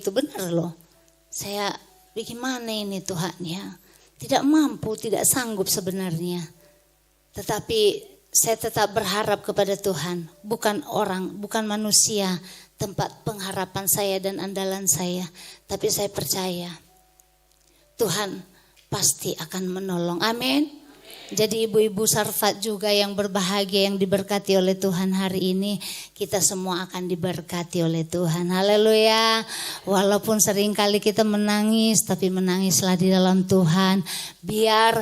itu benar loh. Saya bagaimana ini Tuhan ya. Tidak mampu, tidak sanggup sebenarnya. Tetapi saya tetap berharap kepada Tuhan. Bukan orang, bukan manusia tempat pengharapan saya dan andalan saya. Tapi saya percaya Tuhan pasti akan menolong. Amin. Jadi ibu-ibu Sarfat juga yang berbahagia, yang diberkati oleh Tuhan hari ini. Kita semua akan diberkati oleh Tuhan. Haleluya. Walaupun seringkali kita menangis, tapi menangislah di dalam Tuhan. Biar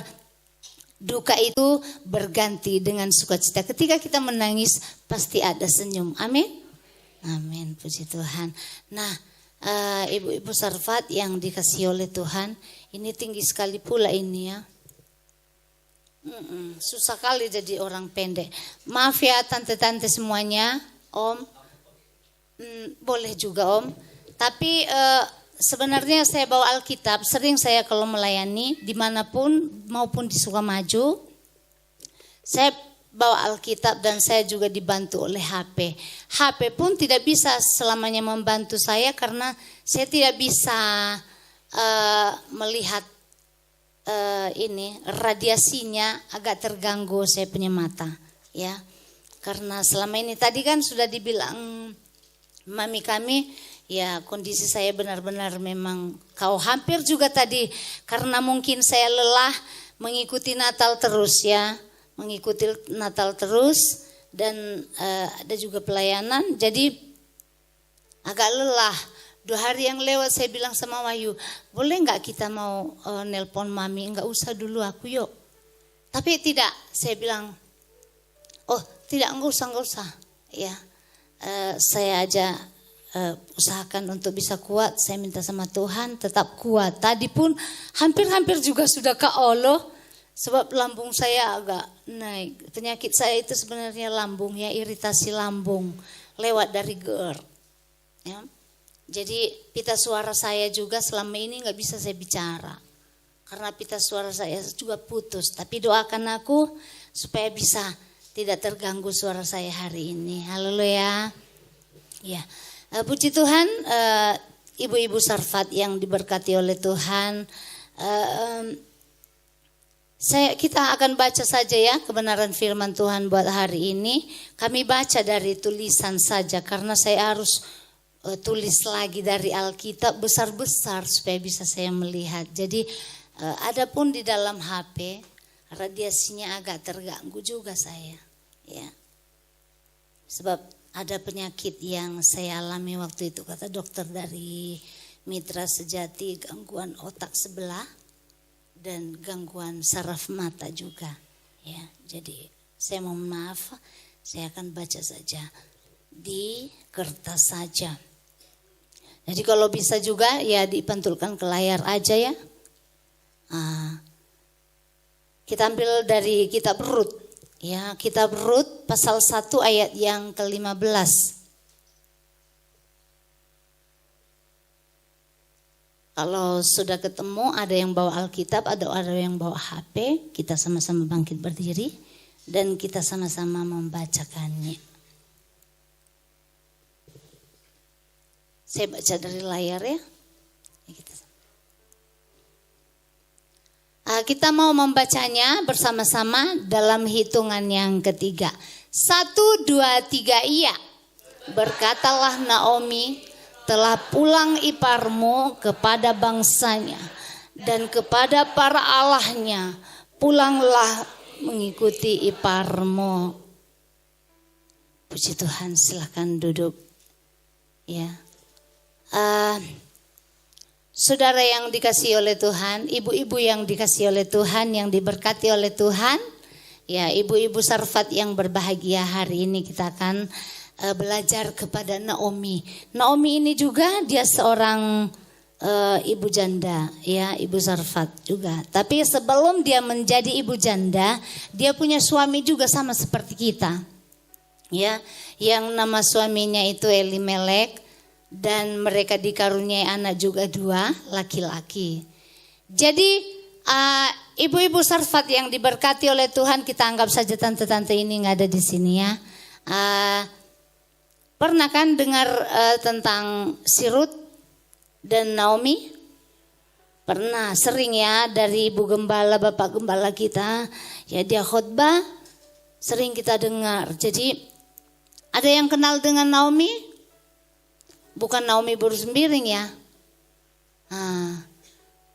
duka itu berganti dengan sukacita. Ketika kita menangis pasti ada senyum. Amin. Amin. Puji Tuhan. Nah, ibu-ibu Sarfat yang dikasihi oleh Tuhan. Ini tinggi sekali pula ini ya. Susah kali jadi orang pendek. Maaf ya tante-tante semuanya, Om. Boleh juga Om. Tapi sebenarnya saya bawa Alkitab. Sering saya kalau melayani dimanapun maupun di Sukamaju, saya bawa Alkitab dan saya juga dibantu oleh HP. HP pun tidak bisa selamanya membantu saya karena saya tidak bisa melihat ini radiasinya agak terganggu saya punya mata ya, karena selama ini tadi kan sudah dibilang mami kami ya kondisi saya benar-benar memang kau hampir juga tadi karena mungkin saya lelah mengikuti Natal terus ya, mengikuti Natal terus dan ada juga pelayanan jadi agak lelah. 2 hari yang lewat saya bilang sama Wahyu, boleh nggak kita mau nelpon mami? Nggak usah dulu aku yuk. Tapi tidak, saya bilang, oh tidak nggak usah. Ya, saya aja usahakan untuk bisa kuat. Saya minta sama Tuhan tetap kuat. Tadi pun hampir juga sudah ke Allah. Sebab lambung saya agak naik. Penyakit saya itu sebenarnya lambung ya, iritasi lambung lewat dari GERD. Ya. Jadi pita suara saya juga selama ini gak bisa saya bicara. Karena pita suara saya juga putus. Tapi doakan aku supaya bisa tidak terganggu suara saya hari ini. Haleluya. Ya, puji Tuhan, ibu-ibu Sarfat yang diberkati oleh Tuhan. Kita akan baca saja ya kebenaran firman Tuhan buat hari ini. Kami baca dari tulisan saja karena saya harus tulis lagi dari Alkitab besar-besar supaya bisa saya melihat. Jadi adapun di dalam HP radiasinya agak terganggu juga saya ya. Sebab ada penyakit yang saya alami waktu itu kata dokter dari Mitra Sejati, gangguan otak sebelah dan gangguan saraf mata juga ya. Jadi saya mohon maaf, saya akan baca saja di kertas saja. Jadi kalau bisa juga ya dipantulkan ke layar aja ya. Kita ambil dari kitab Rut. Ya, kitab Rut pasal 1 ayat yang ke-15. Kalau sudah ketemu ada yang bawa Alkitab, ada yang bawa HP, kita sama-sama bangkit berdiri dan kita sama-sama membacakannya. Saya baca dari layar ya. Kita mau membacanya bersama-sama dalam hitungan yang ketiga. 1, 2, 3 iya. Berkatalah Naomi, telah pulang iparmu kepada bangsanya dan kepada para allahnya. Pulanglah mengikuti iparmu. Puji Tuhan, silakan duduk. Ya. Saudara yang dikasihi oleh Tuhan, ibu-ibu yang dikasihi oleh Tuhan, yang diberkati oleh Tuhan, ya ibu-ibu Sarfat yang berbahagia hari ini kita akan belajar kepada Naomi. Naomi ini juga dia seorang ibu janda, ya ibu Sarfat juga. Tapi sebelum dia menjadi ibu janda, dia punya suami juga sama seperti kita, ya, yang nama suaminya itu Elimelek. Dan mereka dikaruniai anak juga 2 laki-laki. Jadi ibu-ibu Sarfat yang diberkati oleh Tuhan, kita anggap saja tante-tante ini nggak ada di sini ya. Pernah kan dengar tentang si Rut? dan Naomi? Pernah, sering ya, dari Ibu Gembala, Bapak Gembala kita, ya dia khotbah, sering kita dengar. Jadi ada yang kenal dengan Naomi? Bukan Naomi buru sembiring ya. Nah,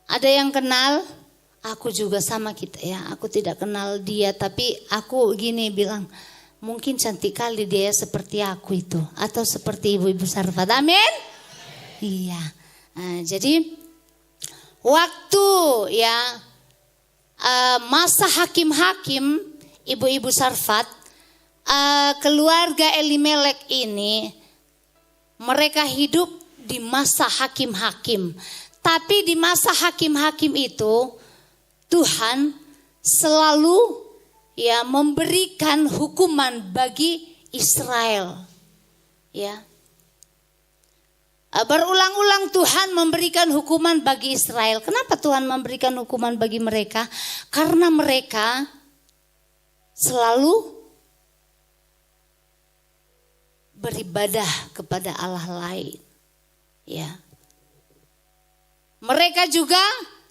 ada yang kenal? Aku juga sama kita ya, aku tidak kenal dia, tapi aku gini bilang, mungkin cantik kali dia seperti aku itu, atau seperti Ibu-Ibu Sarfat. Amin? Iya. Nah, jadi waktu ya masa hakim-hakim Ibu-Ibu Sarfat, keluarga Elimelek ini mereka hidup di masa hakim-hakim. Tapi di masa hakim-hakim itu Tuhan selalu ya memberikan hukuman bagi Israel. Ya. Berulang-ulang Tuhan memberikan hukuman bagi Israel. Kenapa Tuhan memberikan hukuman bagi mereka? Karena mereka selalu beribadah kepada Allah lain. Ya. Mereka juga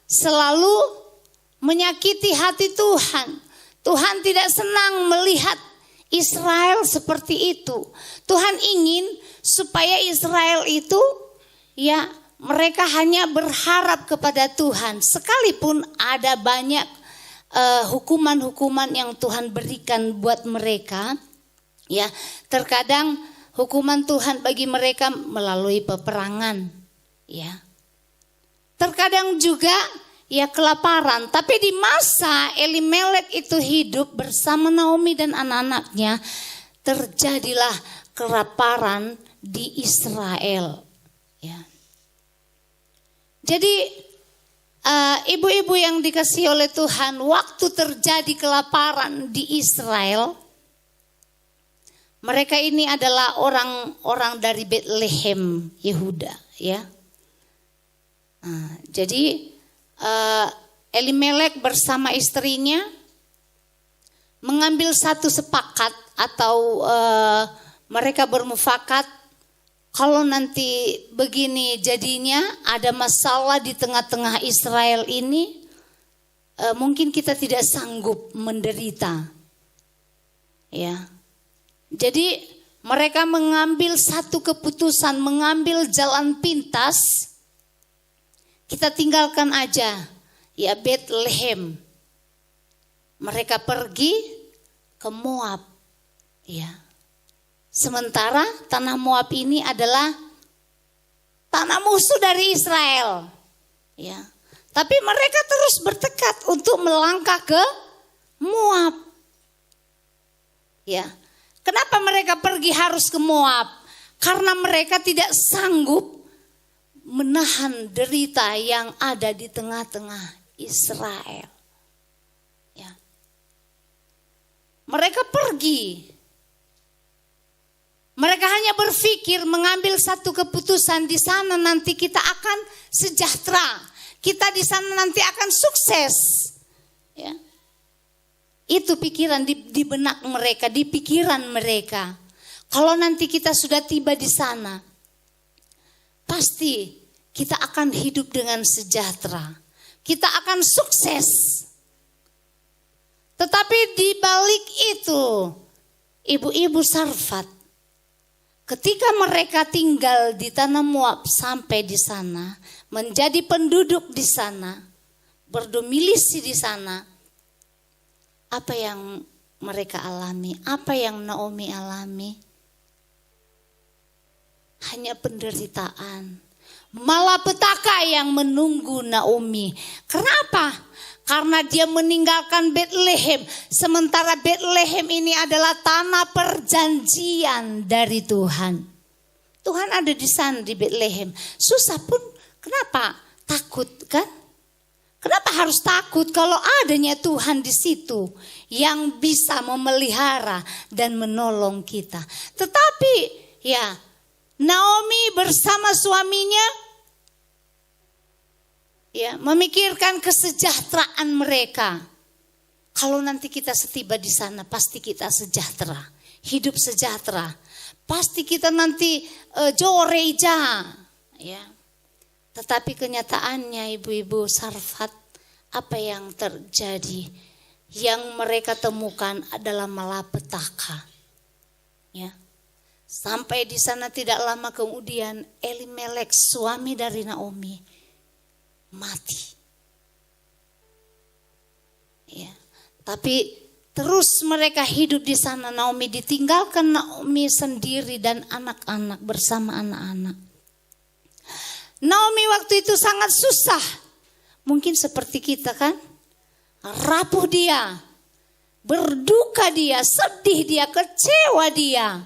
selalu menyakiti hati Tuhan. Tuhan tidak senang melihat Israel seperti itu. Tuhan ingin supaya Israel itu ya mereka hanya berharap kepada Tuhan. Sekalipun ada banyak hukuman-hukuman yang Tuhan berikan buat mereka. Ya, terkadang hukuman Tuhan bagi mereka melalui peperangan. Ya. Terkadang juga ya kelaparan, tapi di masa Elimelek itu hidup bersama Naomi dan anak-anaknya, terjadilah kelaparan di Israel. Ya. Jadi ibu-ibu yang dikasihi oleh Tuhan, waktu terjadi kelaparan di Israel, mereka ini adalah orang-orang dari Bethlehem, Yehuda. Ya. Jadi Elimelek bersama istrinya mengambil satu sepakat atau mereka bermufakat, kalau nanti begini jadinya ada masalah di tengah-tengah Israel ini, mungkin kita tidak sanggup menderita. Ya. Jadi mereka mengambil satu keputusan, mengambil jalan pintas. Kita tinggalkan aja ya Bethlehem. Mereka pergi ke Moab. Ya. Sementara tanah Moab ini adalah tanah musuh dari Israel. Ya. Tapi mereka terus bertekad untuk melangkah ke Moab. Ya. Kenapa mereka pergi harus ke Moab? Karena mereka tidak sanggup menahan derita yang ada di tengah-tengah Israel. Ya. Mereka pergi. Mereka hanya berpikir mengambil satu keputusan, di sana nanti kita akan sejahtera. Kita di sana nanti akan sukses. Ya. Itu pikiran di benak mereka, di pikiran mereka. Kalau nanti kita sudah tiba di sana, pasti kita akan hidup dengan sejahtera. Kita akan sukses. Tetapi di balik itu, ibu-ibu Sarfat, ketika mereka tinggal di tanah Moab sampai di sana, menjadi penduduk di sana, berdomisili di sana, apa yang mereka alami? Apa yang Naomi alami? Hanya penderitaan. Malapetaka yang menunggu Naomi. Kenapa? Karena dia meninggalkan Bethlehem. Sementara Bethlehem ini adalah tanah perjanjian dari Tuhan. Tuhan ada di sana di Bethlehem. Susah pun kenapa? Takut kan? Kenapa harus takut kalau adanya Tuhan di situ yang bisa memelihara dan menolong kita. Tetapi ya, Naomi bersama suaminya ya memikirkan kesejahteraan mereka. Kalau nanti kita setiba di sana pasti kita sejahtera, hidup sejahtera. Pasti kita nanti joreja ya. Tetapi kenyataannya ibu-ibu Sarfat, apa yang terjadi? Yang mereka temukan adalah malapetaka. Ya. Sampai di sana tidak lama kemudian Elimelek, suami dari Naomi, mati. Ya. Tapi terus mereka hidup di sana. Naomi ditinggalkan, Naomi sendiri dan anak-anak bersama anak-anak. Naomi waktu itu sangat susah. Mungkin seperti kita kan? Rapuh dia, berduka dia, sedih dia, kecewa dia.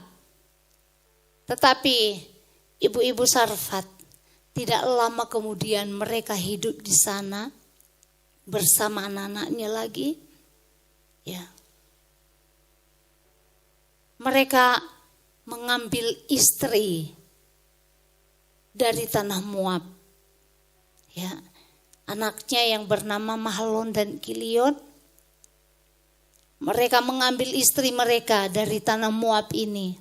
Tetapi ibu-ibu Sarfat, tidak lama kemudian mereka hidup di sana bersama anak-anaknya lagi. Ya. Mereka mengambil istri dari tanah Moab. Ya. Anaknya yang bernama Mahlon dan Kilion. Mereka mengambil istri mereka dari tanah Moab ini.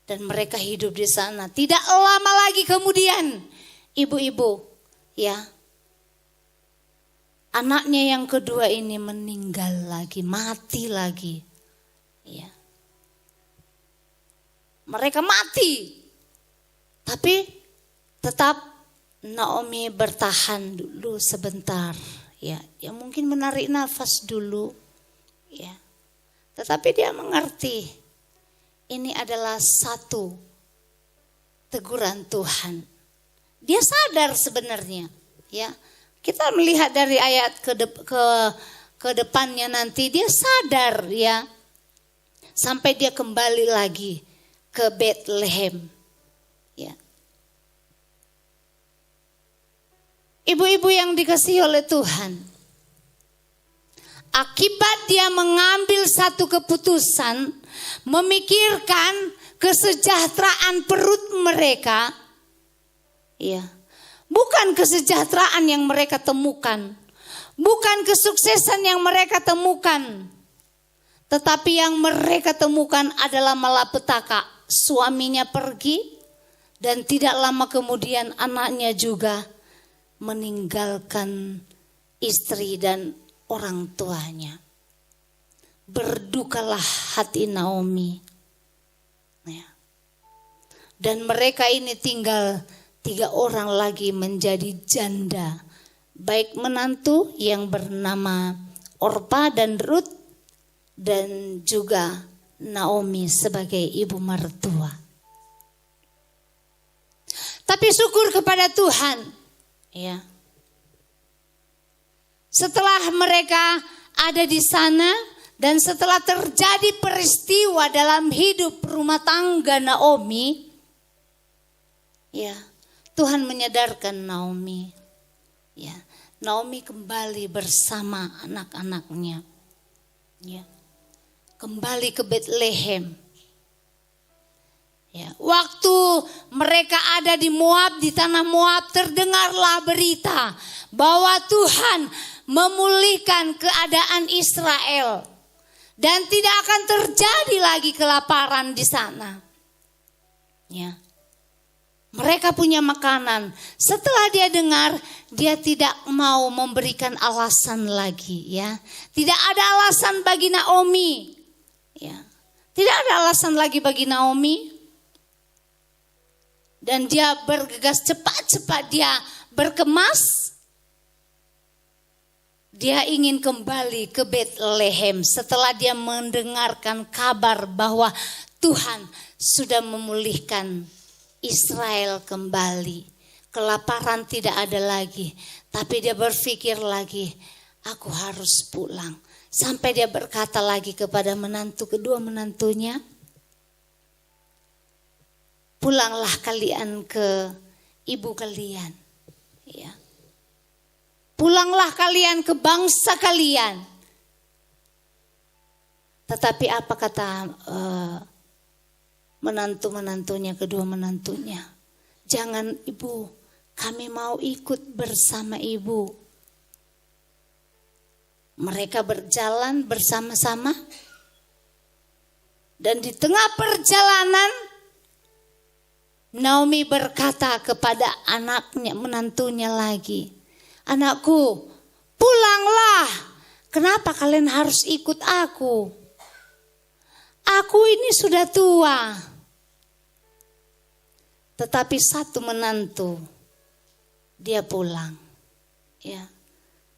Dan mereka hidup di sana. Tidak lama lagi kemudian, ibu-ibu, ya, anaknya yang kedua ini meninggal lagi, mati lagi. Ya. Mereka mati. Tapi tetap Naomi bertahan dulu sebentar, ya mungkin menarik nafas dulu, ya. Tetapi dia mengerti ini adalah satu teguran Tuhan. Dia sadar sebenarnya, ya. Kita melihat dari ayat ke depannya nanti dia sadar, ya. Sampai dia kembali lagi ke Bethlehem, ya. Ibu-ibu yang dikasihi oleh Tuhan, akibat dia mengambil satu keputusan, memikirkan kesejahteraan perut mereka, ya, bukan kesejahteraan yang mereka temukan, bukan kesuksesan yang mereka temukan, tetapi yang mereka temukan adalah malapetaka. Suaminya pergi dan tidak lama kemudian anaknya juga meninggalkan istri dan orang tuanya. Berdukalah hati Naomi. Ya. Dan mereka ini tinggal 3 orang lagi menjadi janda. Baik menantu yang bernama Orpa dan Ruth, dan juga Naomi sebagai ibu mertua. Tapi syukur kepada Tuhan. Ya. Setelah mereka ada di sana dan setelah terjadi peristiwa dalam hidup rumah tangga Naomi, ya, Tuhan menyadarkan Naomi. Ya, Naomi kembali bersama anak-anaknya. Ya. Kembali ke Bethlehem. Ya, waktu mereka ada di Moab, di tanah Moab, terdengarlah berita bahwa Tuhan memulihkan keadaan Israel dan tidak akan terjadi lagi kelaparan di sana. Ya. Mereka punya makanan. Setelah dia dengar, dia tidak mau memberikan alasan lagi, ya. Tidak ada alasan bagi Naomi. Ya. Tidak ada alasan lagi bagi Naomi. Dan dia bergegas cepat-cepat, dia berkemas. Dia ingin kembali ke Bethlehem setelah dia mendengarkan kabar bahwa Tuhan sudah memulihkan Israel kembali. Kelaparan tidak ada lagi. Tapi dia berpikir lagi, aku harus pulang. Sampai dia berkata lagi kepada kedua menantunya, pulanglah kalian ke ibu kalian. Ya. Pulanglah kalian ke bangsa kalian. Tetapi apa kata menantu-menantunya, kedua menantunya? Jangan ibu, kami mau ikut bersama ibu. Mereka berjalan bersama-sama. Dan di tengah perjalanan Naomi berkata kepada anaknya, menantunya lagi, "Anakku, pulanglah. Kenapa kalian harus ikut aku? Aku ini sudah tua." Tetapi satu menantu, dia pulang. Ya,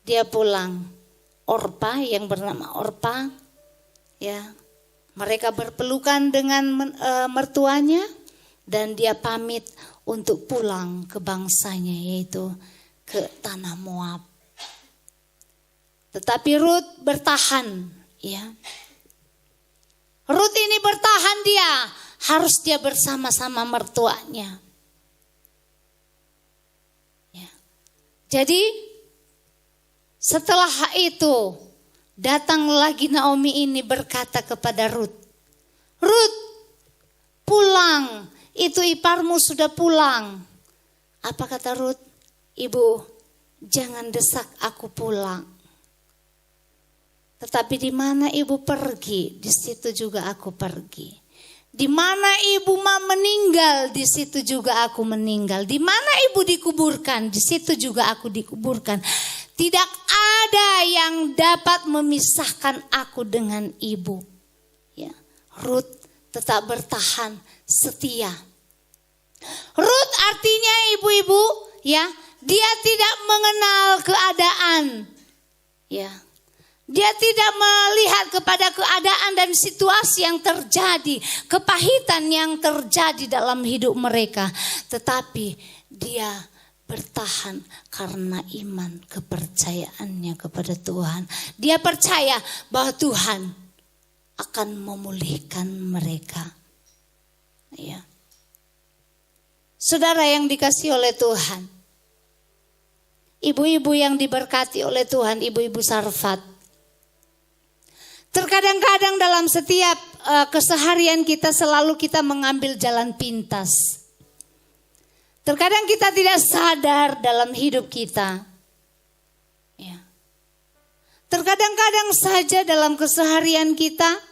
dia pulang. Orpa, yang bernama Orpa, ya, mereka berpelukan dengan mertuanya dan dia pamit untuk pulang ke bangsanya, yaitu ke tanah Moab. Tetapi Ruth bertahan, ya. Ruth ini bertahan, harus dia bersama-sama mertuanya. Ya. Jadi setelah itu datang lagi Naomi ini berkata kepada Ruth, "Ruth, pulang, itu iparmu sudah pulang." Apa kata Ruth? "Ibu, jangan desak aku pulang. Tetapi di mana ibu pergi, di situ juga aku pergi. Di mana ibu meninggal, di situ juga aku meninggal. Di mana ibu dikuburkan, di situ juga aku dikuburkan. Tidak ada yang dapat memisahkan aku dengan ibu." Ya, Ruth tetap bertahan setia. Ruth artinya ibu-ibu, ya, dia tidak mengenal keadaan. Ya. Dia tidak melihat kepada keadaan dan situasi yang terjadi, kepahitan yang terjadi dalam hidup mereka. Tetapi dia bertahan karena iman kepercayaannya kepada Tuhan. Dia percaya bahwa Tuhan akan memulihkan mereka. Ya. Saudara yang dikasihi oleh Tuhan, ibu-ibu yang diberkati oleh Tuhan, ibu-ibu Sarfat. Terkadang-kadang dalam setiap keseharian kita selalu kita mengambil jalan pintas. Terkadang kita tidak sadar dalam hidup kita. Ya. Terkadang-kadang saja dalam keseharian kita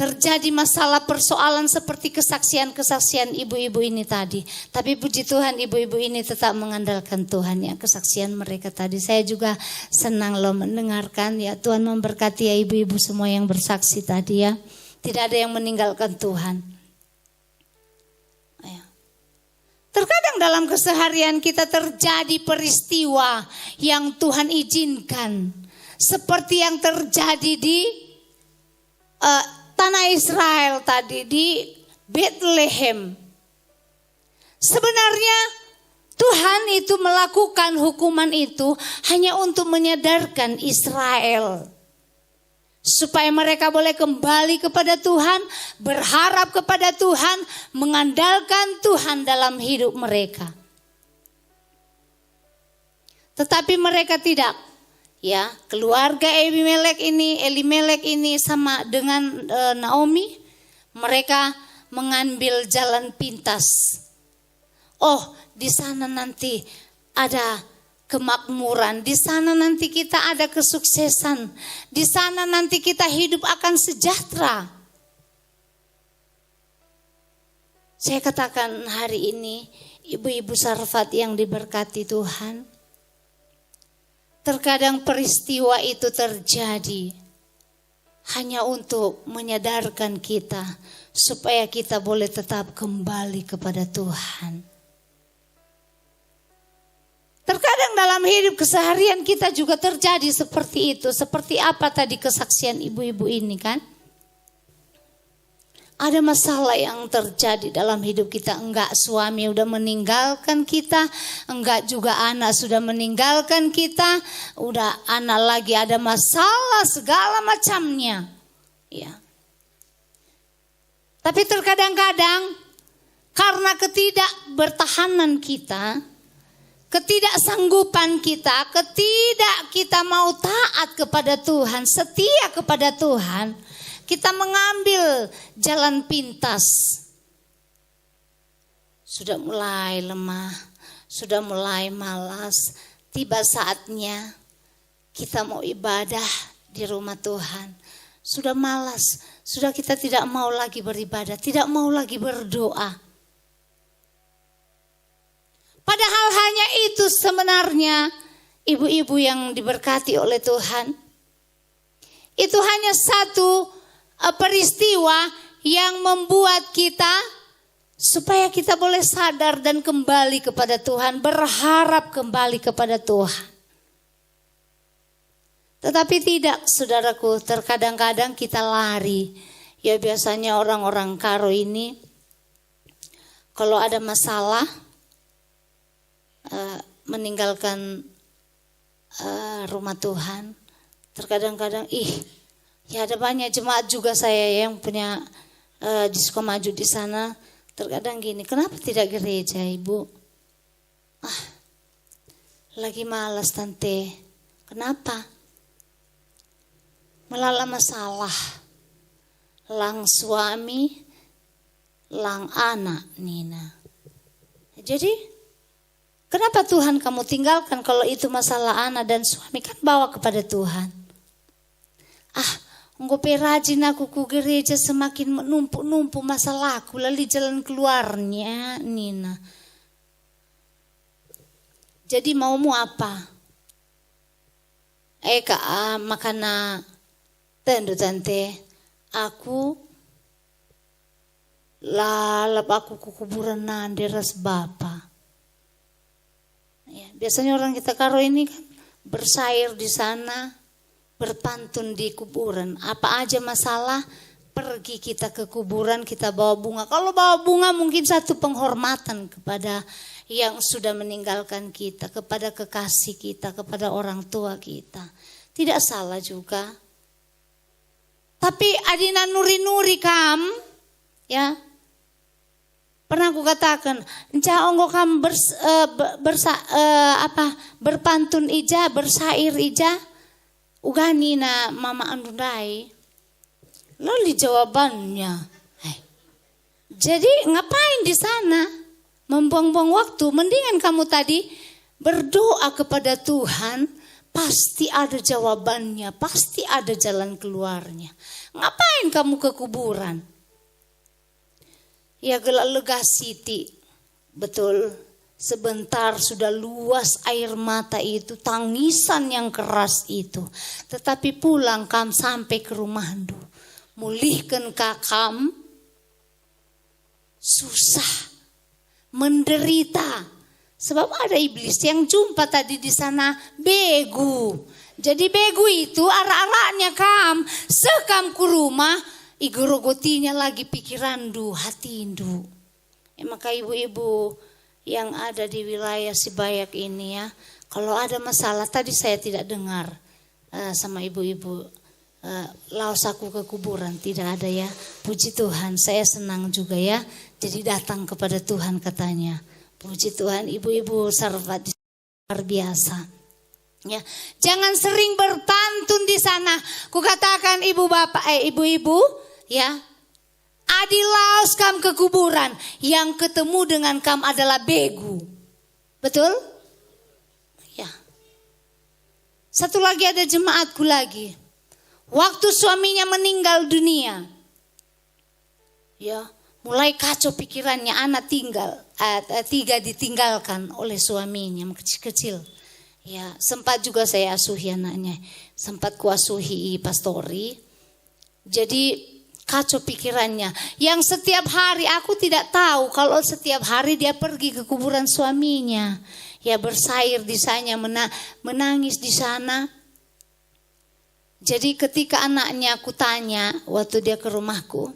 terjadi masalah persoalan seperti kesaksian-kesaksian ibu-ibu ini tadi. Tapi puji Tuhan ibu-ibu ini tetap mengandalkan Tuhan, ya, kesaksian mereka tadi. Saya juga senang loh mendengarkan, ya, Tuhan memberkati ya ibu-ibu semua yang bersaksi tadi, ya. Tidak ada yang meninggalkan Tuhan. Ya. Terkadang dalam keseharian kita terjadi peristiwa yang Tuhan izinkan. Seperti yang terjadi di tanah Israel tadi, di Bethlehem. Sebenarnya Tuhan itu melakukan hukuman itu hanya untuk menyadarkan Israel. Supaya mereka boleh kembali kepada Tuhan, berharap kepada Tuhan, mengandalkan Tuhan dalam hidup mereka. Tetapi mereka tidak. Ya, keluarga Elimelek ini sama dengan Naomi, mereka mengambil jalan pintas. Oh, di sana nanti ada kemakmuran, di sana nanti kita ada kesuksesan, di sana nanti kita hidup akan sejahtera. Saya katakan hari ini, ibu-ibu Sarfat yang diberkati Tuhan, terkadang peristiwa itu terjadi hanya untuk menyadarkan kita supaya kita boleh tetap kembali kepada Tuhan. Terkadang dalam hidup keseharian kita juga terjadi seperti itu. Seperti apa tadi kesaksian ibu-ibu ini, kan? Ada masalah yang terjadi dalam hidup kita. Enggak suami udah meninggalkan kita, enggak juga anak sudah meninggalkan kita, udah anak lagi ada masalah segala macamnya. Ya. Tapi terkadang-kadang karena ketidakbertahanan kita, ketidaksanggupan kita, kita mau taat kepada Tuhan, setia kepada Tuhan, kita mengambil jalan pintas. Sudah mulai lemah, sudah mulai malas. Tiba saatnya kita mau ibadah di rumah Tuhan. Sudah malas, sudah kita tidak mau lagi beribadah, tidak mau lagi berdoa. Padahal hanya itu sebenarnya ibu-ibu yang diberkati oleh Tuhan. Itu hanya satu peristiwa yang membuat kita supaya kita boleh sadar dan kembali kepada Tuhan, berharap kembali kepada Tuhan. Tetapi tidak, saudaraku, terkadang-kadang kita lari. Ya biasanya orang-orang Karo ini kalau ada masalah meninggalkan rumah Tuhan. Terkadang-kadang ya ada banyak jemaat juga saya yang punya di Sukamaju di sana. Terkadang gini, kenapa tidak gereja ibu? Lagi malas tante. Kenapa? Melala masalah. Lang suami, lang anak Nina. Jadi kenapa Tuhan kamu tinggalkan kalau itu masalah anak dan suami, kan bawa kepada Tuhan. Ngopi rajin aku ke gereja semakin menumpuk-numpuk masalahku, lalu jalan keluarnya Nina. Jadi maumu apa? Makana tendu tante, aku lalap aku ke kuburan nanderas bapa. Ya, biasanya orang kita Karo ini kan bersair di sana, berpantun di kuburan. Apa aja masalah, pergi kita ke kuburan, kita bawa bunga. Kalau bawa bunga mungkin satu penghormatan kepada yang sudah meninggalkan kita, kepada kekasih kita, kepada orang tua kita. Tidak salah juga. Tapi adina nuri-nuri kam, ya. Pernah aku katakan, onggo kam berpantun ija, bersair ija, ugani na mama andundai. Lalu jawabannya, jadi ngapain di sana? Membuang-buang waktu. Mendingan kamu tadi berdoa kepada Tuhan, pasti ada jawabannya, pasti ada jalan keluarnya. Ngapain kamu ke kuburan? Ya gelak lega siti, betul. Sebentar sudah luas air mata itu, tangisan yang keras itu. Tetapi pulang kam sampai ke rumahmu, mulihkan kakam, susah, menderita. Sebab ada iblis yang jumpa tadi di sana begu. Jadi begu itu arah-arahnya kam, sekam ke rumah, igorogotinya lagi pikirandu, hatindu. Maka ibu-ibu yang ada di wilayah Sibayak ini ya, kalau ada masalah, tadi saya tidak dengar sama ibu-ibu laos aku ke kuburan, tidak ada ya. Puji Tuhan, saya senang juga ya. Jadi datang kepada Tuhan katanya. Puji Tuhan, ibu-ibu Sarvat luar biasa. Ya, jangan sering berpantun di sana. Kukatakan ibu-ibu ya. Adi laos kam ke kuburan, yang ketemu dengan kam adalah begu. Betul? Ya. Satu lagi ada jemaatku lagi. Waktu suaminya meninggal dunia. Ya, mulai kacau pikirannya, anak tiga ditinggalkan oleh suaminya kecil-kecil. Ya, sempat juga saya asuhi anaknya. Sempat kuasuhi pastori. Jadi kacau pikirannya. Yang setiap hari, aku tidak tahu kalau setiap hari dia pergi ke kuburan suaminya. Ya bersair di sana, menangis di sana. Jadi ketika anaknya aku tanya waktu dia ke rumahku,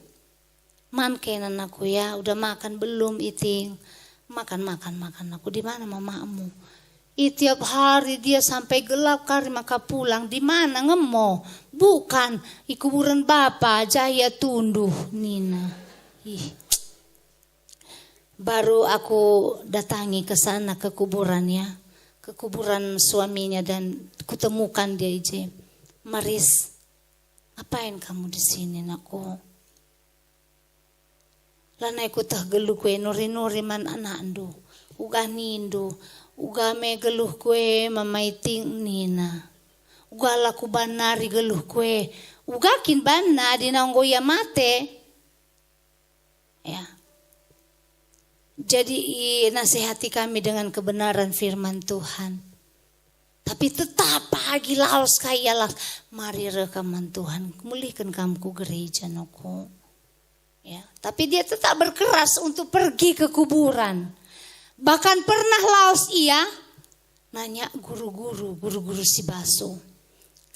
man kenan aku ya, udah makan belum iting? Makan aku, di mana mamamu? Tiap hari dia sampai gelap kari maka pulang. Di mana ngemo? Bukan, di kuburan Bapak Jaya tunduh Nina. Baru aku datangi ke sana ke kuburannya, ke kuburan suaminya dan kutemukan dia ije. Maris, apain kamu di sini nakku? Lanai ku tah geluh kue nuri-nuri man anandu, uga nindu. Uga me geluh kue mamaiting Nina. Uga laku banari geluh kue. Uga kin bana di naunggo ya mate. Ya. Jadi nasihati kami dengan kebenaran firman Tuhan. Tapi tetap pagi laos kayalah mari rekaman Tuhan. Mulihkan kamu gereja noko. Ya, tapi dia tetap berkeras untuk pergi ke kuburan. Bahkan pernah laos ia nanya guru-guru si baso.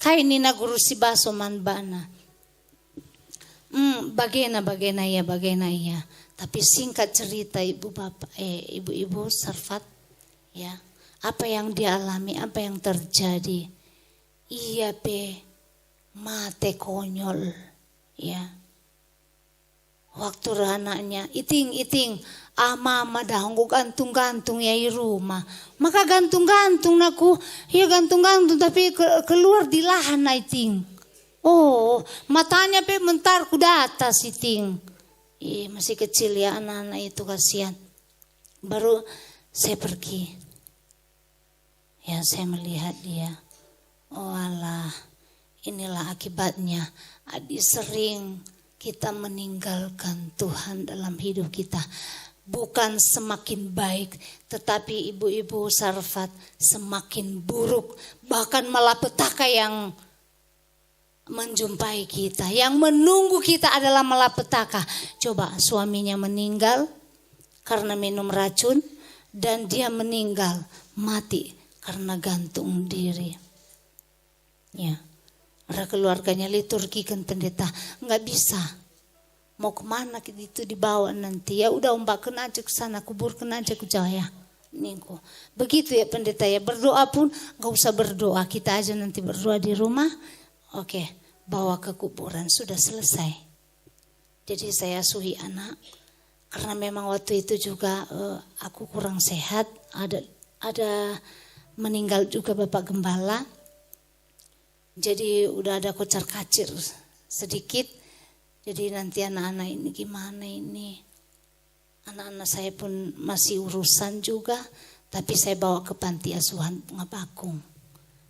Kainina guru si baso manbana. Bagaimana ya. Tapi singkat cerita ibu-ibu Sarfat, ya, apa yang dialami, apa yang terjadi, iya mate konyol, ya. Waktu anaknya iting mama dahongku gantung-gantung ya di rumah, maka gantung-gantung naku, ya gantung-gantung tapi keluar di lahan iting. Oh, matanya mentar ku atas iting. Masih kecil ya anak-anak itu, kasihan. Baru saya pergi. Ya, saya melihat dia. Oh alah, inilah akibatnya. Sering kita meninggalkan Tuhan dalam hidup kita. Bukan semakin baik, tetapi ibu-ibu Sarfat semakin buruk. Bahkan malapetaka yang menjumpai kita, yang menunggu kita adalah malapetaka. Coba suaminya meninggal karena minum racun dan dia meninggal mati karena gantung diri. Ya, keluarganya liturgikan pendeta, nggak bisa. Mau kemana itu dibawa nanti? Ya udah ombakkan aja ke sana, kuburkan aja ke Jaya. Niko. Begitu ya pendeta ya, berdoa pun nggak usah berdoa, kita aja nanti berdoa di rumah. Oke, bawa ke kuburan, sudah selesai. Jadi saya asuhi anak, karena memang waktu itu juga aku kurang sehat, ada meninggal juga Bapak Gembala. Jadi udah ada kocar-kacir sedikit. Jadi nanti anak-anak ini gimana ini? Anak-anak saya pun masih urusan juga, tapi saya bawa ke panti asuhan Bunga Bakung.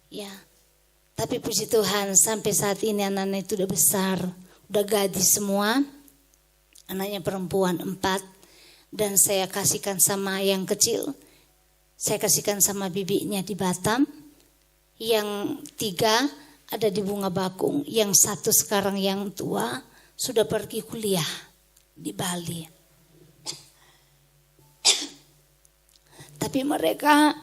Ya. Tapi puji Tuhan sampai saat ini anak-anak itu udah besar, udah gadis semua. Anaknya perempuan 4 dan saya kasihkan sama yang kecil. Saya kasihkan sama bibinya di Batam. Yang 3 ada di Bunga Bakung. Yang 1 sekarang yang tua sudah pergi kuliah di Bali. Tapi mereka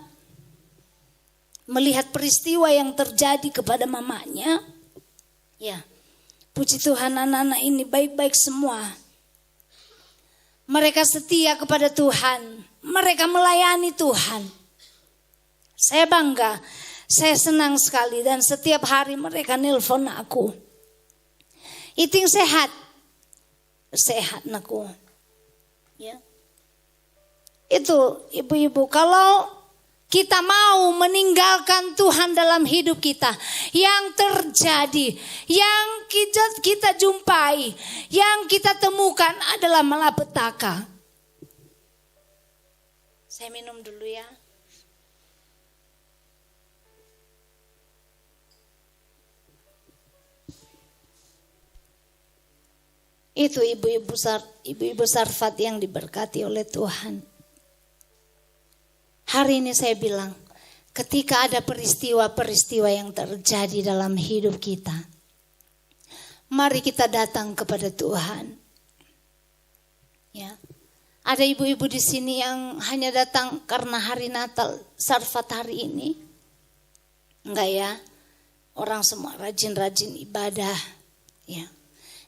melihat peristiwa yang terjadi kepada mamanya. Ya, puji Tuhan anak-anak ini baik-baik semua. Mereka setia kepada Tuhan. Mereka melayani Tuhan. Saya bangga. Saya senang sekali. Dan setiap hari mereka nelpon aku. Iting sehat. Sehat naku. Ya. Itu ibu-ibu, kalau kita mau meninggalkan Tuhan dalam hidup kita, yang terjadi, yang kita jumpai, yang kita temukan adalah malapetaka. Saya minum dulu ya. Itu ibu-ibu Sarfat yang diberkati oleh Tuhan. Hari ini saya bilang, ketika ada peristiwa-peristiwa yang terjadi dalam hidup kita, mari kita datang kepada Tuhan. Ya, ada ibu-ibu di sini yang hanya datang karena hari Natal Sarfat hari ini, enggak ya? Orang semua rajin-rajin ibadah. Ya,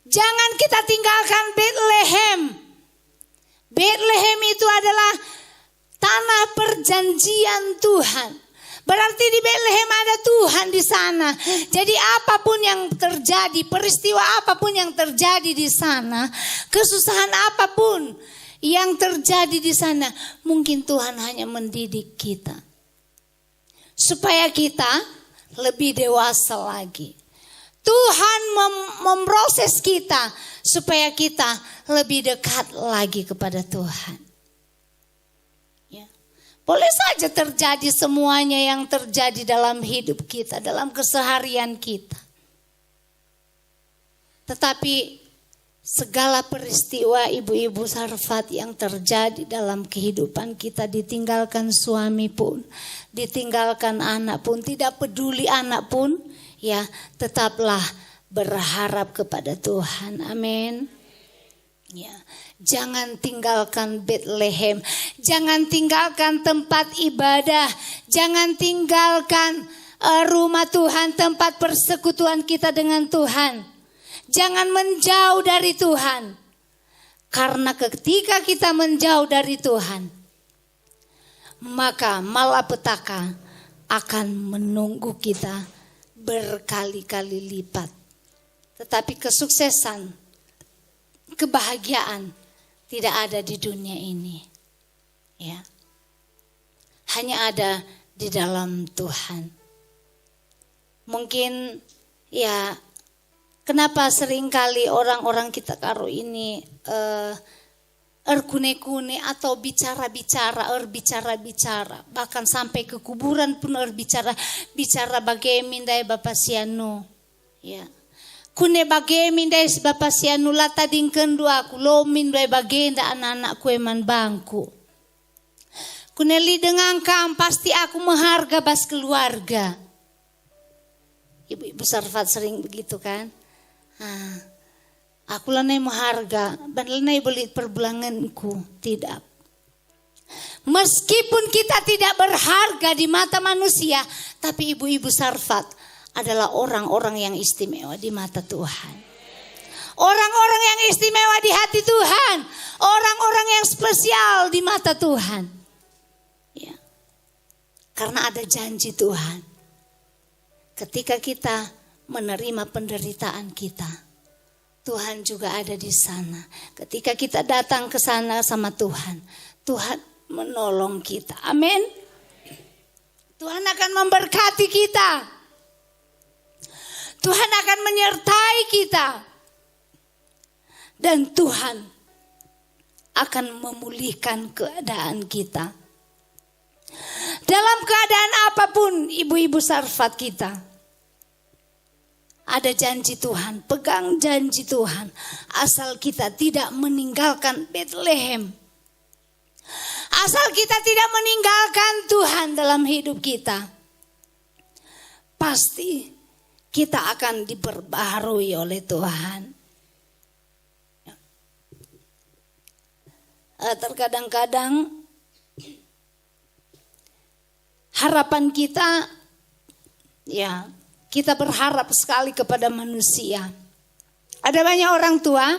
jangan kita tinggalkan Bethlehem. Bethlehem itu adalah tanah perjanjian Tuhan. Berarti di Bethlehem ada Tuhan di sana. Jadi apapun yang terjadi, peristiwa apapun yang terjadi di sana, kesusahan apapun yang terjadi di sana, mungkin Tuhan hanya mendidik kita. Supaya kita lebih dewasa lagi. Tuhan memproses kita supaya kita lebih dekat lagi kepada Tuhan. Boleh saja terjadi semuanya yang terjadi dalam hidup kita, dalam keseharian kita. Tetapi segala peristiwa ibu-ibu Sarfat yang terjadi dalam kehidupan kita, ditinggalkan suami pun, ditinggalkan anak pun, tidak peduli anak pun, ya tetaplah berharap kepada Tuhan. Amin. Ya, jangan tinggalkan Bethlehem, jangan tinggalkan tempat ibadah, jangan tinggalkan rumah Tuhan, tempat persekutuan kita dengan Tuhan. Jangan menjauh dari Tuhan. Karena ketika kita menjauh dari Tuhan, maka malapetaka akan menunggu kita berkali-kali lipat. Tetapi kesuksesan, kebahagiaan tidak ada di dunia ini. Ya. Hanya ada di dalam Tuhan. Mungkin ya, kenapa seringkali orang-orang kita karo ini kune-kune atau bicara-bicara, bahkan sampai ke kuburan pun bicara bagaimana Bapak Sianu. Ya. Kune bagaimana Bapak Sianu lata dingken dua aku lomin dua bagaimana anak-anakku eman bangku. Kune li dengan kam pasti aku mengharga bas keluarga. Ibu-ibu Sarfat sering begitu kan. Aku lanai mengharga, lanai beli perbulanganku. Tidak. Meskipun kita tidak berharga di mata manusia, tapi ibu-ibu Sarfat adalah orang-orang yang istimewa di mata Tuhan. Orang-orang yang istimewa di hati Tuhan. Orang-orang yang spesial di mata Tuhan. Ya. Karena ada janji Tuhan. Ketika kita menerima penderitaan kita, Tuhan juga ada di sana. Ketika kita datang ke sana sama Tuhan, Tuhan menolong kita. Amin. Tuhan akan memberkati kita. Tuhan akan menyertai kita. Dan Tuhan akan memulihkan keadaan kita. Dalam keadaan apapun ibu-ibu Sarfat kita, ada janji Tuhan, pegang janji Tuhan. Asal kita tidak meninggalkan Bethlehem. Asal kita tidak meninggalkan Tuhan dalam hidup kita. Pasti kita akan diperbaharui oleh Tuhan. Terkadang-kadang harapan kita, ya, kita berharap sekali kepada manusia. Ada banyak orang tua,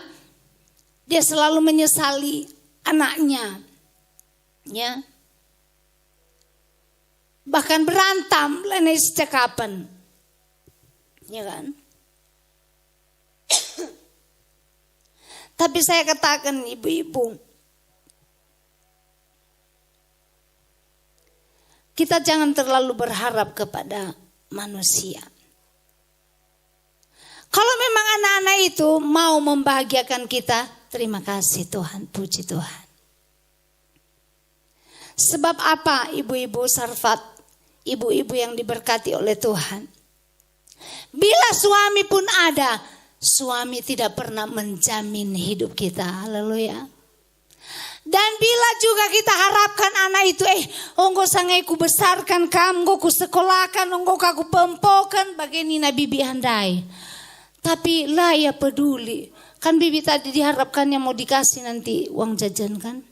dia selalu menyesali anaknya. Ya. Bahkan berantem, lainnya secakapan. Ya kan? Tapi saya katakan ibu-ibu, kita jangan terlalu berharap kepada manusia. Kalau memang anak-anak itu mau membahagiakan kita, terima kasih Tuhan, puji Tuhan. Sebab apa ibu-ibu Sarfat, ibu-ibu yang diberkati oleh Tuhan? Bila suami pun ada, suami tidak pernah menjamin hidup kita. Haleluya. Dan bila juga kita harapkan anak itu, onggo sangai ku besarkan kamu, onggo ku sekolahkan, onggo ku pempokan, bagaimana bibi handai. Tapi lah ya peduli. Kan bibi tadi diharapkannya mau dikasih nanti uang jajan kan.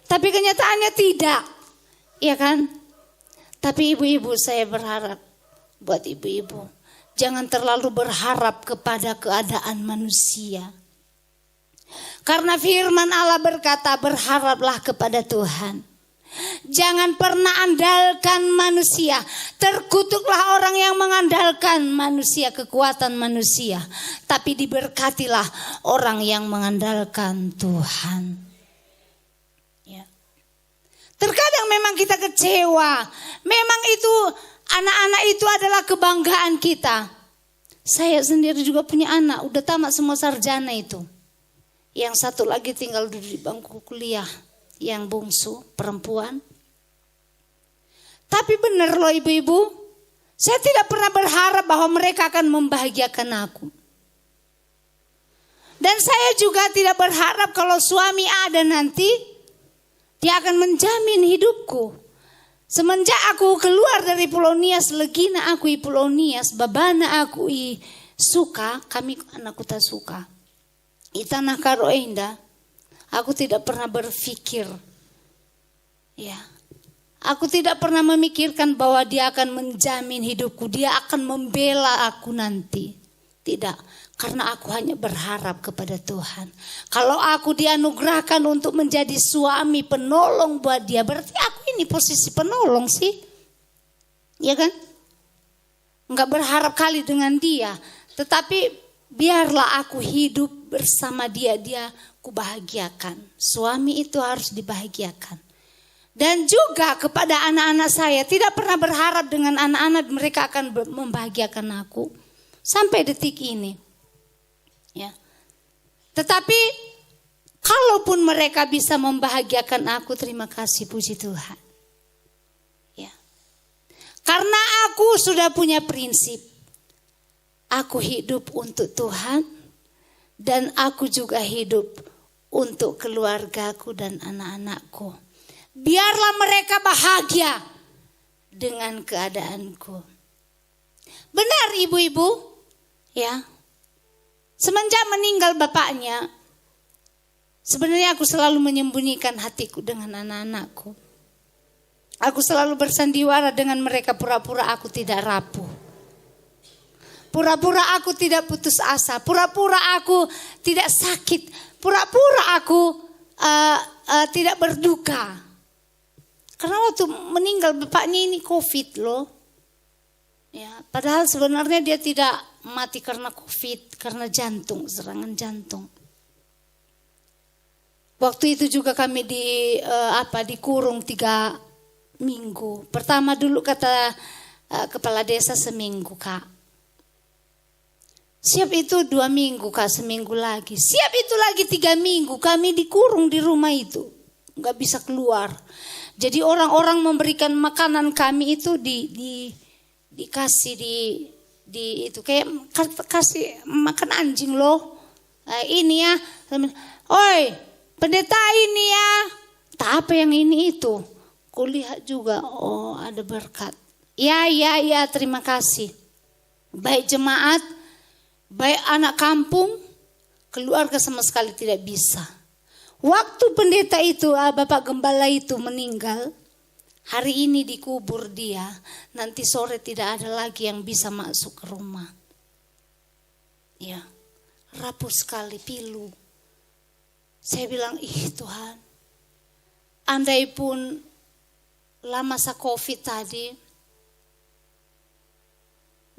Tapi kenyataannya tidak. Iya kan? Tapi ibu-ibu saya berharap buat ibu-ibu. Jangan terlalu berharap kepada keadaan manusia. Karena firman Allah berkata, berharaplah kepada Tuhan. Jangan pernah andalkan manusia. Terkutuklah orang yang mengandalkan manusia, kekuatan manusia. Tapi diberkatilah orang yang mengandalkan Tuhan. Ya. Terkadang memang kita kecewa. Memang itu anak-anak itu adalah kebanggaan kita. Saya sendiri juga punya anak, udah tamat semua sarjana itu. Yang satu lagi tinggal duduk di bangku kuliah. Yang bungsu, perempuan. Tapi benar loh ibu-ibu. Saya tidak pernah berharap bahwa mereka akan membahagiakan aku. Dan saya juga tidak berharap kalau suami ada nanti dia akan menjamin hidupku. Semenjak aku keluar dari Pulau Nias, legina aku i Pulau Nias, babana aku i suka, kami anakku tak suka. I tanah karo indah, aku tidak pernah berpikir, ya, aku tidak pernah memikirkan bahwa dia akan menjamin hidupku, dia akan membela aku nanti. Tidak, karena aku hanya berharap kepada Tuhan. Kalau aku dianugerahkan untuk menjadi suami penolong buat dia, berarti aku ini posisi penolong sih. Ya kan? Enggak berharap kali dengan dia, tetapi biarlah aku hidup bersama dia, dia kubahagiakan. Suami itu harus dibahagiakan. Dan juga kepada anak-anak saya, tidak pernah berharap dengan anak-anak mereka akan membahagiakan aku sampai detik ini. Ya. Tetapi kalaupun mereka bisa membahagiakan aku, terima kasih, puji Tuhan. Ya. Karena aku sudah punya prinsip. Aku hidup untuk Tuhan dan aku juga hidup untuk keluargaku dan anak-anakku. Biarlah mereka bahagia dengan keadaanku. Benar ibu-ibu, ya. Semenjak meninggal bapaknya, sebenarnya aku selalu menyembunyikan hatiku dengan anak-anakku. Aku selalu bersandiwara dengan mereka, pura-pura aku tidak rapuh. Pura-pura aku tidak putus asa, pura-pura aku tidak sakit, pura-pura aku tidak berduka. Karena waktu meninggal bapaknya ini COVID loh. Ya, padahal sebenarnya dia tidak mati karena COVID, karena jantung, serangan jantung. Waktu itu juga kami dikurung 3 minggu. Pertama dulu kata kepala desa seminggu, Kak. Siap itu 2 minggu, Kak, seminggu lagi. Siap itu lagi 3 minggu, kami dikurung di rumah itu. Nggak bisa keluar. Jadi orang-orang memberikan makanan kami itu dikasih di itu kayak kasih makan anjing loh. Ini ya, oi pendeta ini ya. Tak apa yang ini itu. Kulihat juga, oh ada berkat. Ya, terima kasih. Baik jemaat, baik anak kampung, keluarga sama sekali tidak bisa. Waktu pendeta itu, Bapak Gembala itu meninggal, hari ini dikubur dia, nanti sore tidak ada lagi yang bisa masuk ke rumah. Ya, rapuh sekali, pilu. Saya bilang, Tuhan, andai pun lama masa COVID tadi,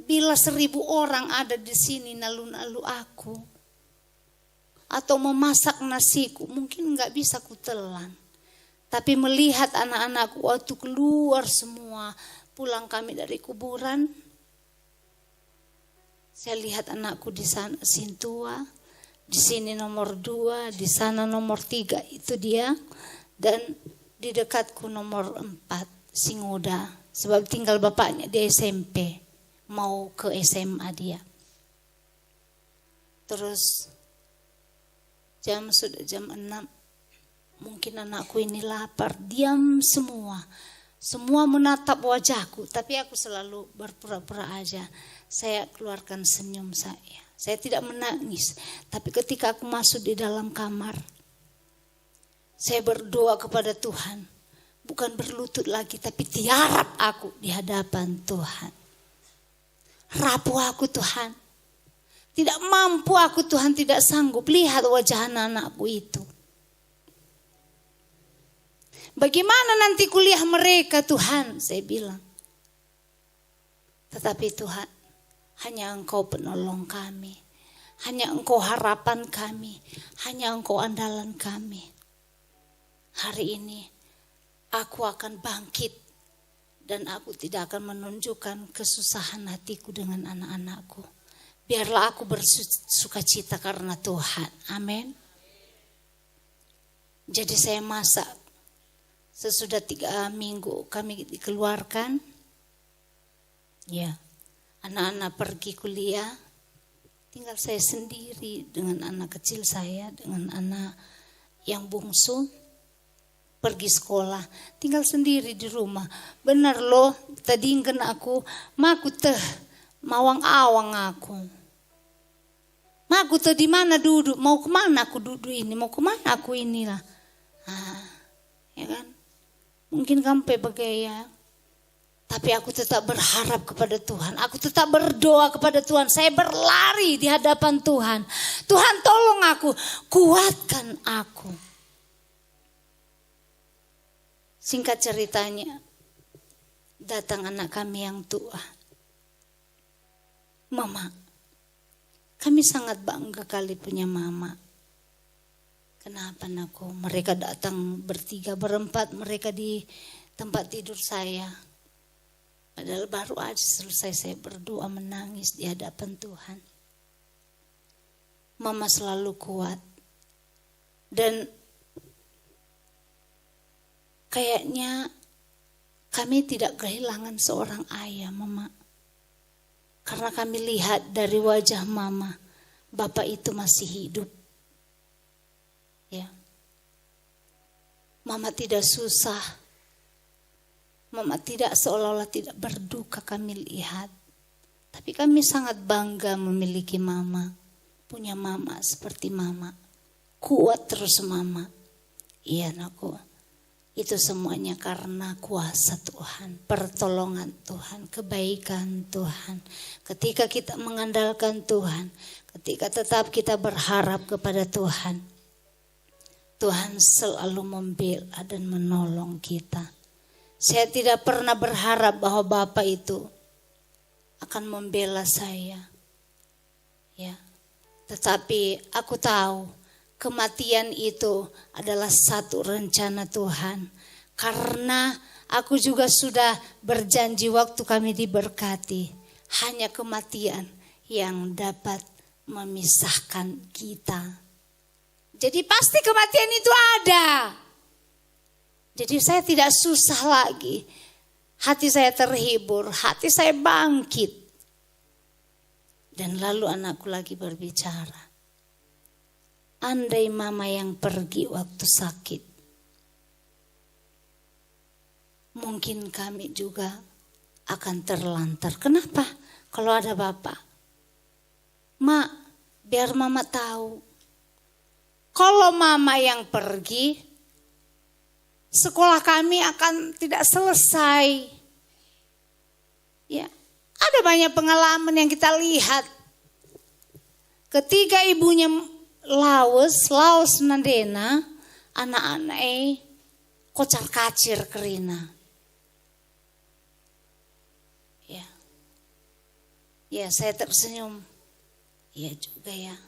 bila 1000 orang ada di sini nalu-nalu aku, atau memasak nasiku, mungkin nggak bisa kutelan. Tapi melihat anak-anakku waktu keluar semua, pulang kami dari kuburan, saya lihat anakku di sana Sintua, di sini nomor 2, di sana nomor 3 itu dia, dan di dekatku nomor 4 Singoda, sebab tinggal bapaknya di SMP, mau ke SMA dia. Terus sudah jam 6. Mungkin anakku ini lapar, diam semua. Semua menatap wajahku, tapi aku selalu berpura-pura aja. Saya keluarkan senyum saya. Saya tidak menangis, tapi ketika aku masuk di dalam kamar, saya berdoa kepada Tuhan. Bukan berlutut lagi, tapi tiarap aku di hadapan Tuhan. Rapuh aku Tuhan. Tidak mampu aku Tuhan, tidak sanggup lihat wajah anak-anakku itu. Bagaimana nanti kuliah mereka Tuhan, saya bilang. Tetapi Tuhan, hanya Engkau penolong kami. Hanya Engkau harapan kami. Hanya Engkau andalan kami. Hari ini aku akan bangkit. Dan aku tidak akan menunjukkan kesusahan hatiku dengan anak-anakku. Biarlah aku bersukacita karena Tuhan. Amin. Jadi saya masak. Sesudah 3 minggu kami dikeluarkan. Ya, anak-anak pergi kuliah. tinggal saya sendiri dengan anak kecil saya, dengan anak yang bungsu pergi sekolah, tinggal sendiri di rumah. Benar loh, tadi kena aku, maku teh mawang awang aku. Maku teh di mana duduk, mau kemana aku duduk ini, mau kemana aku inilah. Ya kan? Mungkin sampai bagaya. Tapi aku tetap berharap kepada Tuhan. Aku tetap berdoa kepada Tuhan. Saya berlari di hadapan Tuhan. Tuhan tolong aku, kuatkan aku. Singkat ceritanya, datang anak kami yang tua. Mama, kami sangat bangga kali punya mama. Kenapa anakku? Mereka datang bertiga, berempat, mereka di tempat tidur saya. Padahal baru aja selesai saya berdoa menangis di hadapan Tuhan. Mama selalu kuat. Dan kayaknya kami tidak kehilangan seorang ayah, Mama. Karena kami lihat dari wajah Mama, Bapak itu masih hidup. Ya. Mama tidak susah. Mama tidak seolah-olah tidak berduka kami lihat. Tapi kami sangat bangga memiliki Mama. Punya Mama seperti Mama. Kuat terus Mama. Iya anakku. Itu semuanya karena kuasa Tuhan. Pertolongan Tuhan. Kebaikan Tuhan. Ketika kita mengandalkan Tuhan. Ketika tetap kita berharap kepada Tuhan. Tuhan selalu membela dan menolong kita. Saya tidak pernah berharap bahwa Bapak itu akan membela saya. Ya. Tetapi aku tahu kematian itu adalah satu rencana Tuhan. Karena aku juga sudah berjanji waktu kami diberkati. Hanya kematian yang dapat memisahkan kita. Jadi pasti kematian itu ada. Jadi saya tidak susah lagi. Hati saya terhibur, hati saya bangkit. Dan lalu anakku lagi berbicara. Andai mama yang pergi waktu sakit. Mungkin kami juga akan terlantar. Kenapa? Kalau ada bapak. Mak, biar mama tahu. Kalau mama yang pergi, sekolah kami akan tidak selesai. Ya, ada banyak pengalaman yang kita lihat. Ketika ibunya Laos nandena, anak-anak kocar kacir kerina. Ya, saya tersenyum. Ya juga ya.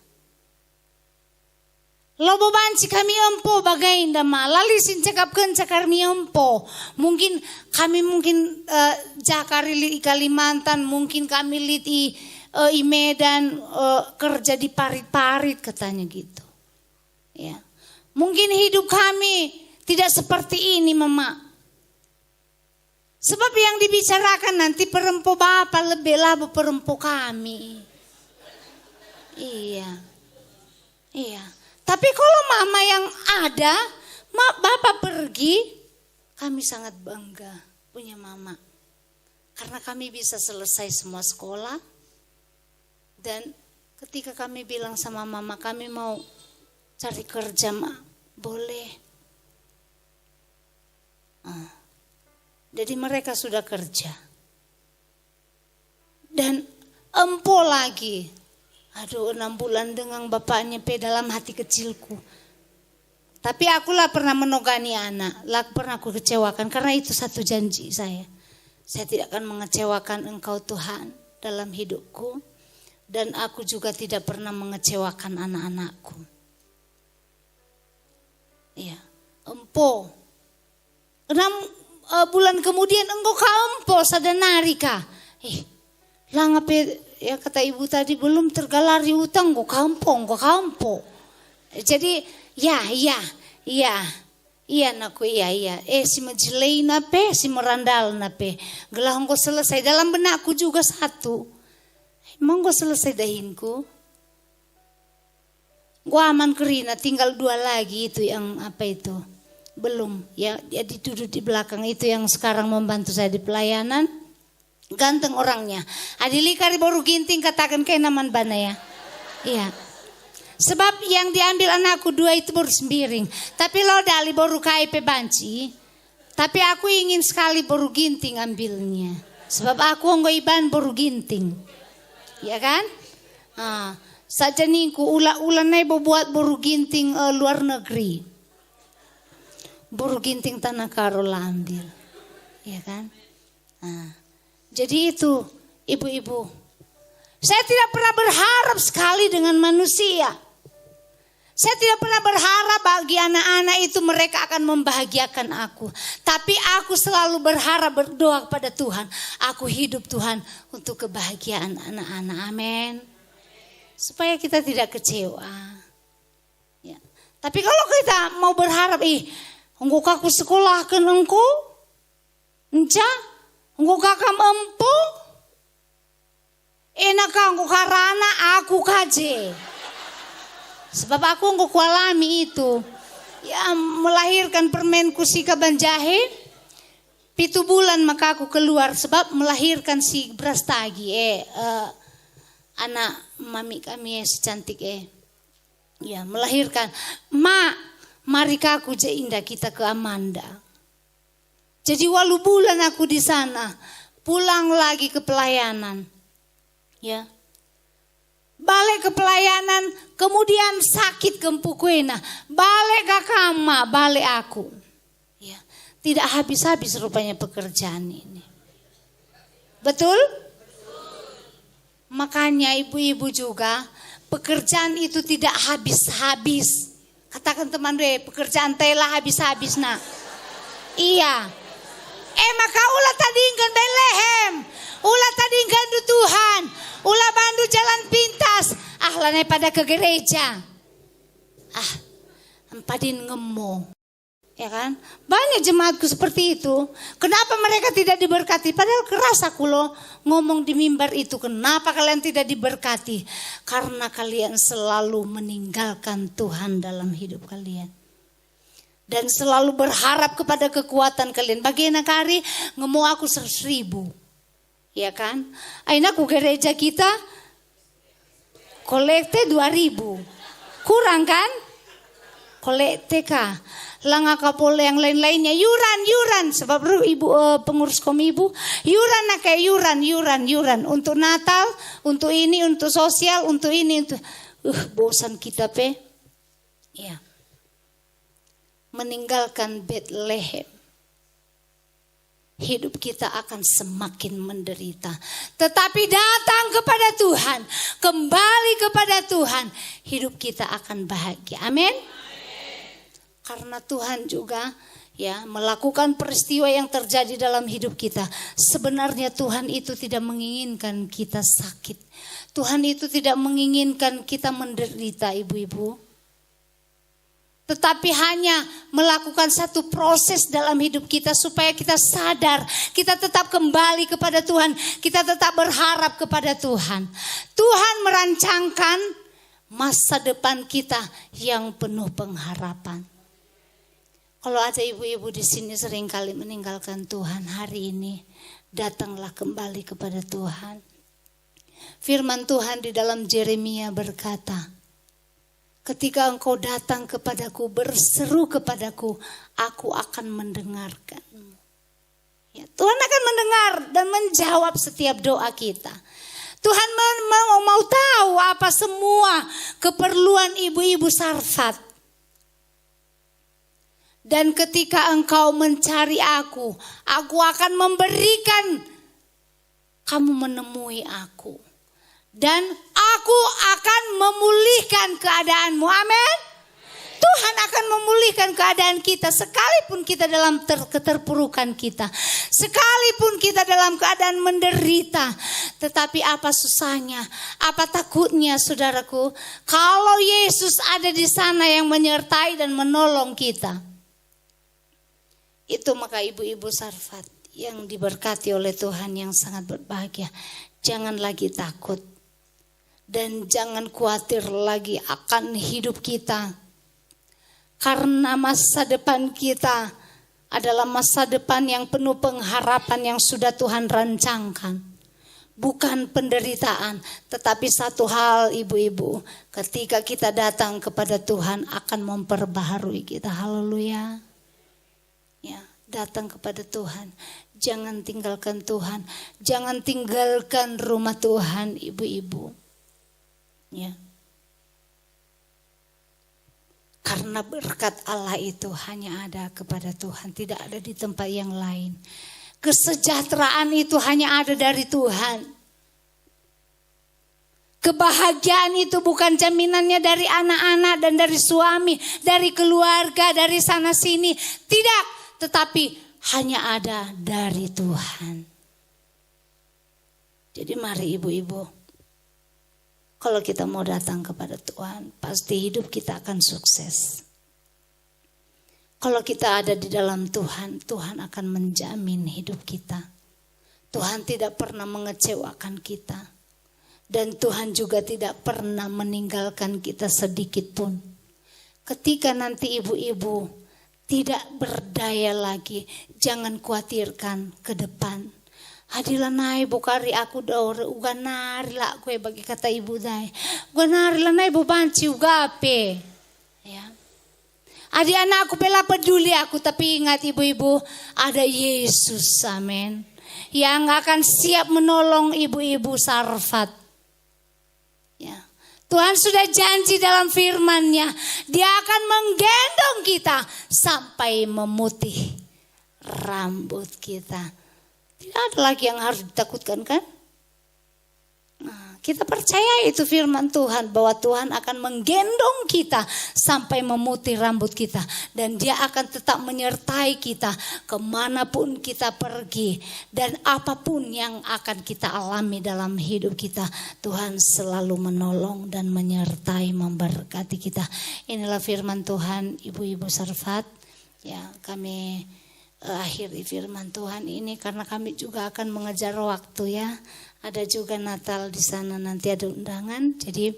Lobo banci kami empo bagain dama lalisin cakapkan cakar mi empo. Mungkin kami jakari li Kalimantan, mungkin kami lit i Medan kerja di parit-parit katanya gitu. Ya. Mungkin hidup kami tidak seperti ini Mama. Sebab yang dibicarakan nanti perempo bapak lebih lah perempo kami. Iya. Tapi kalau mama yang ada, bapak pergi, kami sangat bangga punya mama. Karena kami bisa selesai semua sekolah. Dan ketika kami bilang sama mama, kami mau cari kerja, Ma, boleh. Jadi mereka sudah kerja. Dan empo lagi. Aduh 6 bulan dengan bapaknya dalam hati kecilku. Tapi akulah pernah menogani anak. Pernah aku kecewakan. Karena itu satu janji saya. Saya tidak akan mengecewakan engkau Tuhan dalam hidupku. Dan aku juga tidak pernah mengecewakan anak-anakku. Iya. Empo. 6 bulan kemudian engkau kampo sadanari kah? Langape ya kata ibu tadi belum tergalari utang go kampo. Jadi iya naku iya. Si majelei nape si merandal nape. Gelah engkau selesai dalam benakku juga satu. Emang go selesai dahinku? Gua aman Kerina, tinggal 2 lagi itu yang apa itu. Belum, ya duduk di belakang itu yang sekarang membantu saya di pelayanan. Ganteng orangnya. Adili kari baru ginting katakan kayak naman bana ya. Iya. Sebab yang diambil anakku 2 itu baru sembiring. Tapi lo dali baru KIP banci. Tapi aku ingin sekali baru ginting ambilnya. Sebab aku ongo iban baru ginting. Ya kan? Saja ningku ulah-ulah nai buat baru ginting luar negeri. Baru ginting tanah karo lah ambil. Ya kan? Jadi itu ibu-ibu. Saya tidak pernah berharap sekali dengan manusia. Saya tidak pernah berharap bagi anak-anak itu mereka akan membahagiakan aku. Tapi aku selalu berharap berdoa kepada Tuhan. Aku hidup Tuhan untuk kebahagiaan anak-anak. Amin. Supaya kita tidak kecewa. Ya. Tapi kalau kita mau berharap, engkau kaku sekolahkan engkau. Engkau kakam empu. Enak engkau karana aku kaje. Sebab aku engkau kualami itu. Ya melahirkan permenku si kaban jahe. 7 bulan maka aku keluar. Sebab melahirkan si beras tagi. Anak mami kami si cantik. Ya melahirkan. Mari kaku je indah kita ke Amanda. Jadi walau bulan aku di sana. Pulang lagi ke pelayanan. Ya. Balik ke pelayanan, kemudian sakit kempukuena. Balik ke kama, balik aku. Ya, tidak habis-habis rupanya pekerjaan ini. Betul? Makanya ibu-ibu juga, pekerjaan itu tidak habis-habis. Katakan teman deh, pekerjaan telah habis-habis nak. Iya. Maka ulah tadingkan Bethlehem. Ulah tadingkan du Tuhan. Ulah bandu jalan pintas. Lanai pada ke gereja. Empadin ngemo. Ya kan? Banyak jemaatku seperti itu. Kenapa mereka tidak diberkati? Padahal keras aku loh ngomong di mimbar itu. Kenapa kalian tidak diberkati? Karena kalian selalu meninggalkan Tuhan dalam hidup kalian. Dan selalu berharap kepada kekuatan kalian. Bagaimana kari ngemo aku 100.000. Ya kan? Aina ku gereja kita kolekte 2.000. Kurang kan? Kolekte kah? Langa kapole yang lain-lainnya yuran. Sebab ibu pengurus komibu yuran nak kayak yuran. Untuk Natal, untuk ini, untuk sosial, untuk ini, untuk bosan kita pe. Ya. Meninggalkan Bethlehem. Hidup kita akan semakin menderita. Tetapi datang kepada Tuhan. Kembali kepada Tuhan. Hidup kita akan bahagia. Amin. Karena Tuhan juga ya melakukan peristiwa yang terjadi dalam hidup kita. Sebenarnya Tuhan itu tidak menginginkan kita sakit. Tuhan itu tidak menginginkan kita menderita ibu-ibu. Tetapi hanya melakukan satu proses dalam hidup kita supaya kita sadar, kita tetap kembali kepada Tuhan, kita tetap berharap kepada Tuhan. Tuhan merancangkan masa depan kita yang penuh pengharapan. Kalau ada ibu-ibu di sini seringkali meninggalkan Tuhan, hari ini datanglah kembali kepada Tuhan. Firman Tuhan di dalam Yeremia berkata, ketika engkau datang kepadaku, berseru kepadaku, aku akan mendengarkanmu. Ya, Tuhan akan mendengar dan menjawab setiap doa kita. Tuhan mau tahu apa semua keperluan ibu-ibu Sarfat. Dan ketika engkau mencari aku akan memberikan kamu menemui aku. Dan aku akan memulihkan keadaanmu. Amin. Tuhan akan memulihkan keadaan kita. Sekalipun kita dalam keterpurukan kita. Sekalipun kita dalam keadaan menderita. Tetapi apa susahnya? Apa takutnya saudaraku? Kalau Yesus ada di sana yang menyertai dan menolong kita. Itu maka ibu-ibu Sarfat yang diberkati oleh Tuhan yang sangat berbahagia. Jangan lagi takut. Dan jangan khawatir lagi akan hidup kita. Karena masa depan kita adalah masa depan yang penuh pengharapan yang sudah Tuhan rancangkan. Bukan penderitaan, tetapi satu hal ibu-ibu, ketika kita datang kepada Tuhan akan memperbaharui kita. Haleluya. Ya, datang kepada Tuhan. Jangan tinggalkan Tuhan. Jangan tinggalkan rumah Tuhan, ibu-ibu. Ya. Karena berkat Allah itu hanya ada kepada Tuhan, tidak ada di tempat yang lain. Kesejahteraan itu hanya ada dari Tuhan. Kebahagiaan itu bukan jaminannya dari anak-anak dan dari suami, dari keluarga, dari sana sini. Tidak, tetapi hanya ada dari Tuhan. Jadi mari ibu-ibu, kalau kita mau datang kepada Tuhan, pasti hidup kita akan sukses. Kalau kita ada di dalam Tuhan, Tuhan akan menjamin hidup kita. Tuhan tidak pernah mengecewakan kita. Dan Tuhan juga tidak pernah meninggalkan kita sedikit pun. Ketika nanti ibu-ibu tidak berdaya lagi, jangan khawatirkan ke depan. Hadilanai bukari aku daur uganari lah kue bagi kata ibu dai. Uganari lanai bubanci ugape. Ya. Adik anak aku bela peduli aku, tapi ingat ibu-ibu, ada Yesus, amin. Yang akan siap menolong ibu-ibu Sarfat. Ya. Tuhan sudah janji dalam firman-Nya, Dia akan menggendong kita sampai memutih rambut kita. Tidak ada lagi yang harus ditakutkan, kan? Nah, kita percaya itu firman Tuhan, bahwa Tuhan akan menggendong kita sampai memutih rambut kita. Dan Dia akan tetap menyertai kita kemanapun kita pergi. Dan apapun yang akan kita alami dalam hidup kita, Tuhan selalu menolong dan menyertai, memberkati kita. Inilah firman Tuhan, ibu-ibu Sarfat. Ya, kami akhiri firman Tuhan ini karena kami juga akan mengejar waktu ya. Ada juga Natal di sana, nanti ada undangan. Jadi